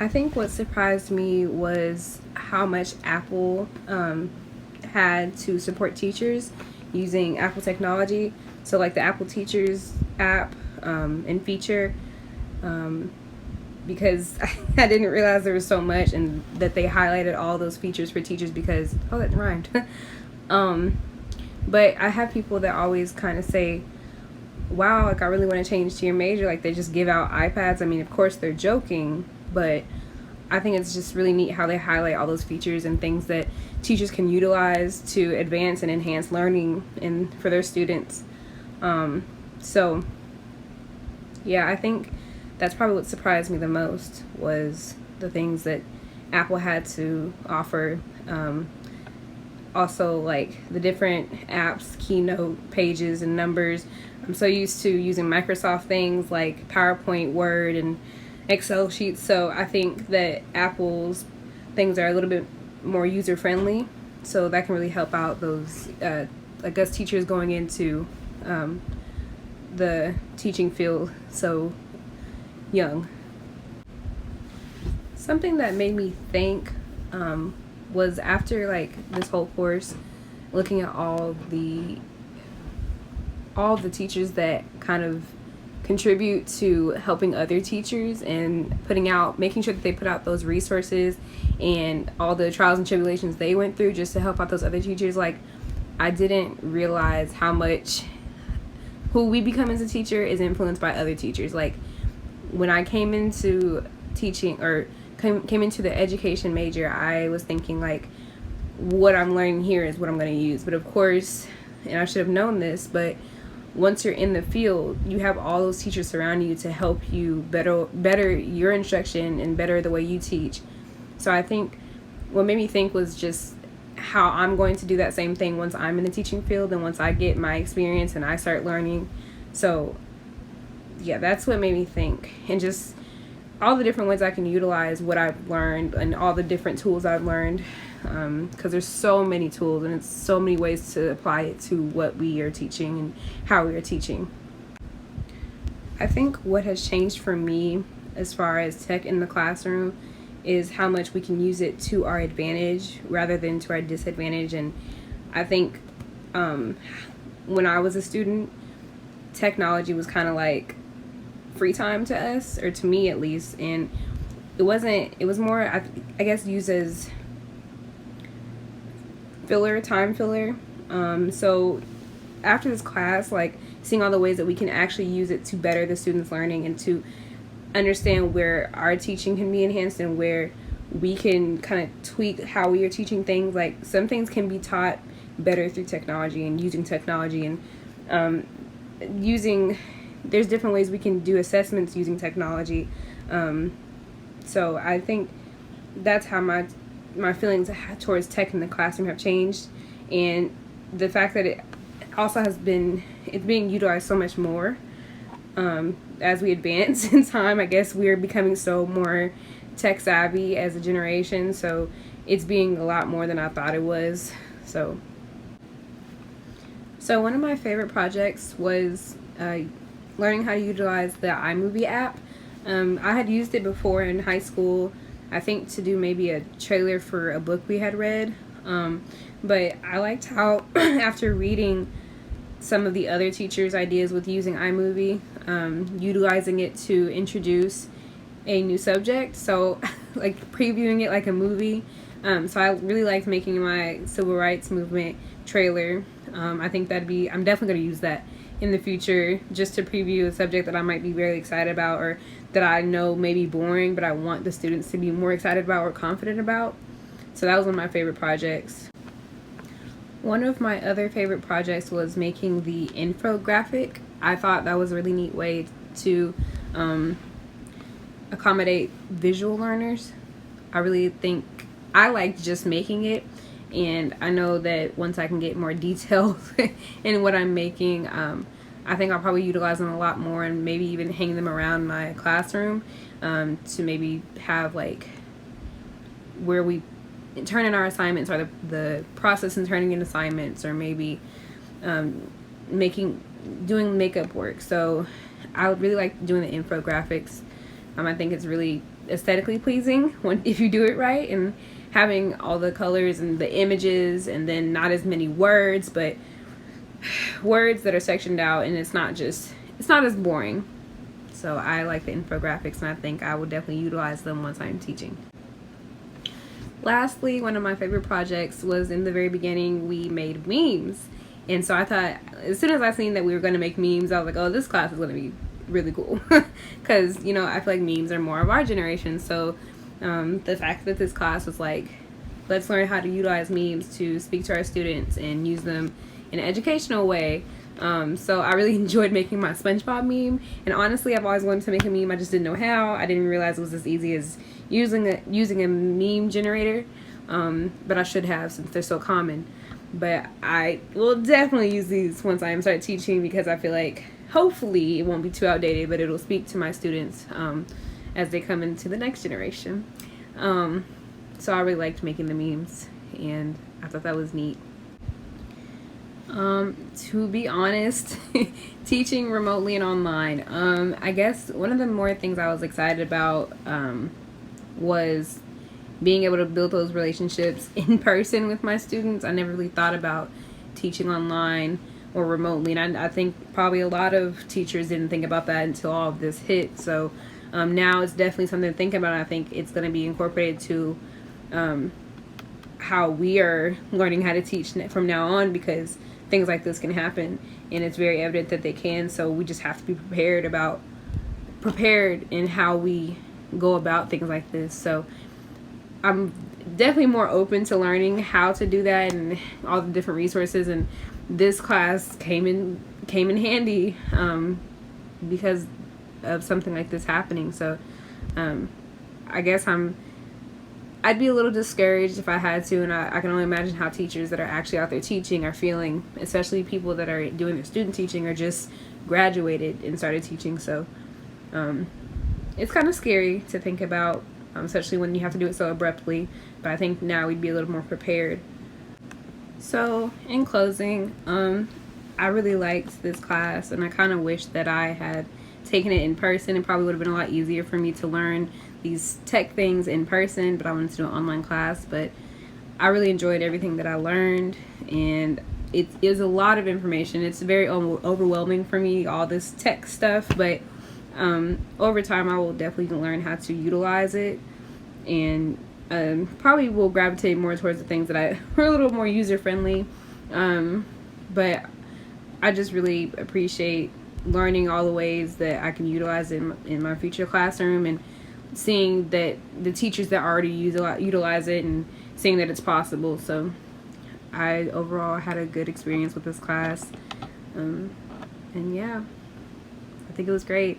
I think what surprised me was how much Apple had to support teachers using Apple technology. So, like the Apple Teachers app and feature, um, because I didn't realize there was so much and that they highlighted all those features for teachers because, oh, that rhymed. um, but I have people that always kind of say, wow, like I really want to change to your major. Like they just give out iPads. I mean, of course they're joking, but I think it's just really neat how they highlight all those features and things that teachers can utilize to advance and enhance learning and for their students. So yeah, I think that's probably what surprised me the most was the things that Apple had to offer. Also, like the different apps, keynote pages, and numbers. I'm so used to using Microsoft things like PowerPoint, Word, and Excel sheets. So I think that Apple's things are a little bit more user friendly. So that can really help out those, I guess, teachers going into the teaching field so young. Something that made me think was after like this whole course, looking at all the teachers that kind of contribute to helping other teachers and making sure that they put out those resources and all the trials and tribulations they went through just to help out those other teachers. Like I didn't realize how much who we become as a teacher is influenced by other teachers. Like when I came into teaching or came into the education major, I was thinking like what I'm learning here is what I'm going to use. But of course, and I should have known this, but once you're in the field, you have all those teachers surrounding you to help you better your instruction and better the way you teach. So I think what made me think was just how I'm going to do that same thing once I'm in the teaching field and once I get my experience and I start learning. So yeah, that's what made me think, and just all the different ways I can utilize what I've learned and all the different tools I've learned, because there's so many tools and it's so many ways to apply it to what we are teaching and how we are teaching. I think what has changed for me as far as tech in the classroom is how much we can use it to our advantage rather than to our disadvantage. And I think when I was a student, technology was kind of like free time to us, or to me at least, and it was more I guess used as time filler. So after this class, like seeing all the ways that we can actually use it to better the students' learning and to understand where our teaching can be enhanced and where we can kind of tweak how we are teaching things. Like some things can be taught better through technology and using technology, and there's different ways we can do assessments using technology. So I think that's how my feelings towards tech in the classroom have changed, and the fact that it's being utilized so much more as we advance in time. I guess we're becoming so more tech savvy as a generation, so it's being a lot more than I thought it was. So one of my favorite projects was learning how to utilize the iMovie app. I had used it before in high school, I think to do maybe a trailer for a book we had read. But I liked how after reading some of the other teachers' ideas with using iMovie, utilizing it to introduce a new subject. So like previewing it like a movie. So I really liked making my civil rights movement trailer. I think I'm definitely going to use that in the future just to preview a subject that I might be very excited about, or that I know may be boring but I want the students to be more excited about or confident about. So that was one of my favorite projects. One of my other favorite projects was making the infographic. I thought that was a really neat way to accommodate visual learners. I really think I liked just making it, and I know that once I can get more details in what I'm making, I think I'll probably utilize them a lot more and maybe even hang them around my classroom to maybe have like where we turn in our assignments, or the process in turning in assignments, or maybe doing makeup work. So I would really like doing the infographics I think it's really aesthetically pleasing if you do it right, and having all the colors and the images, and then not as many words, but words that are sectioned out, and it's not as boring. So I like the infographics, and I think I will definitely utilize them once I'm teaching. Lastly, one of my favorite projects was in the very beginning, we made memes. And so I thought, as soon as I seen that we were going to make memes, I was like, oh, this class is going to be really cool. Because, I feel like memes are more of our generation. So the fact that this class was like, let's learn how to utilize memes to speak to our students and use them in an educational way. So I really enjoyed making my SpongeBob meme. And honestly, I've always wanted to make a meme. I just didn't know how. I didn't realize it was as easy as using a meme generator. But I should have, since they're so common. But I will definitely use these once I start teaching, because I feel like hopefully it won't be too outdated, but it'll speak to my students as they come into the next generation. So I really liked making the memes, and I thought that was neat. To be honest, teaching remotely and online, I guess one of the more things I was excited about was being able to build those relationships in person with my students. I never really thought about teaching online or remotely, and I think probably a lot of teachers didn't think about that until all of this hit. So now it's definitely something to think about. I think it's going to be incorporated to how we are learning how to teach from now on, because things like this can happen, and it's very evident that they can. So we just have to be prepared in how we go about things like this. So I'm definitely more open to learning how to do that and all the different resources, and this class came in handy because of something like this happening. So I guess I'd be a little discouraged if I had to, and I can only imagine how teachers that are actually out there teaching are feeling, especially people that are doing their student teaching or just graduated and started teaching. So it's kind of scary to think about, especially when you have to do it so abruptly, but I think now we'd be a little more prepared. So in closing, I really liked this class, and I kind of wish that I had taken it in person. It probably would have been a lot easier for me to learn these tech things in person, but I wanted to do an online class. But I really enjoyed everything that I learned, and it is a lot of information. It's very overwhelming for me, all this tech stuff, but over time I will definitely learn how to utilize it, and probably will gravitate more towards the things that are a little more user-friendly. But I just really appreciate learning all the ways that I can utilize it in my future classroom, and seeing that the teachers that already utilize it, and seeing that it's possible. So I overall had a good experience with this class, and yeah, I think it was great.